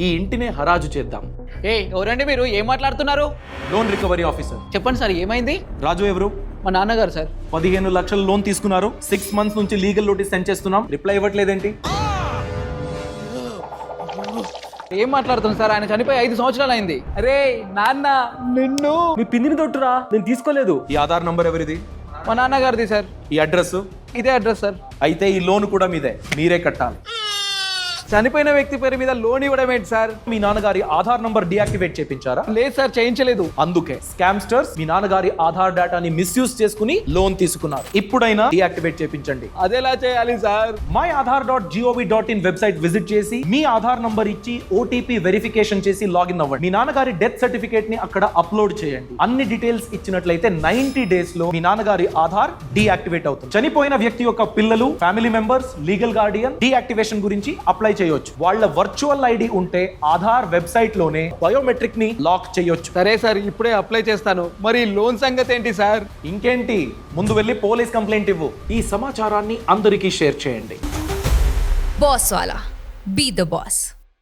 ఈ ఇంటినే హరాజు చేద్దాం. ఎవరండి మీరు? ఏం మాట్లాడుతున్నారు? Loan recovery officer. చెప్పండి సార్, ఏమైంది? రాజు ఎవరు? మా నాన్నగారు సార్. 15 లక్షలు లోన్ తీసుకున్నారు. 6 months నుంచి లీగల్ నోటీస్ సెండ్ చేస్తున్నాం, రిప్లై ఇవ్వట్లేదేంటి? ఏం మాట్లాడుతుంది సార్? ఆయన చనిపోయి 5 సంవత్సరాలు అయింది. అరే నాన్న, నిన్ను మీ పిన్నిని తొట్టురా, నేను తీసుకోలేదు. ఈ ఆధార్ నంబర్ ఎవరిది? మా నాన్నగారిది సార్. ఈ అడ్రస్? ఇదే అడ్రస్ సార్. అయితే ఈ లోన్ కూడా మీదే, మీరే కట్టాలి. చనిపోయిన వ్యక్తి పేరు మీద లోన్ ఇవ్వడం ఏంటి సార్? మీ నాన్నగారి ఆధార్ నంబర్ డియాక్టివేట్ చేయించారా? లేదు సార్, చేయించలేదు. అందుకే స్కామ్స్టర్స్ మీ నాన్నగారి ఆధార్ డేటాని మిస్యూజ్ చేసుకుని లోన్ తీసుకున్నారు. ఇప్పుడైనా డియాక్టివేట్ చేయించండి. అదెలా చేయాలి సార్? myAadhar.gov.in వెబ్సైట్ విజిట్ చేసి మీ ఆధార్ నంబర్ ఇచ్చి ఓటీపీ వెరిఫికేషన్ చేసి లాగిన్ అవ్వండి. మీ నాన్నగారి డెత్ సర్టిఫికేట్ ని అక్కడ అప్లోడ్ చేయండి. అన్ని డీటెయిల్స్ ఇచ్చినట్లయితే 90 days లో మీ నాన్నగారి ఆధార్ డియాక్టివేట్ అవుతుంది. చనిపోయిన వ్యక్తి యొక్క పిల్లలు, family members, legal Guardian deactivation గురించి అప్లై చేయొచ్చు. వాళ్ళ వర్చువల్ ఐడి ఉంటే ఆధార్ వెబ్సైట్ లోనే బయోమెట్రిక్ ని లాక్ చేయొచ్చు. సరే సార్, ఇప్పుడే అప్లై చేస్తాను. మరి లోన్ సంగతి ఏంటి సార్? ఇంకేంటి, ముందు వెళ్ళి పోలీస్ కంప్లైంట్ ఇవ్వు. ఈ సమాచారాన్ని అందరికీ షేర్ చేయండి. Boss Wala. Be the boss.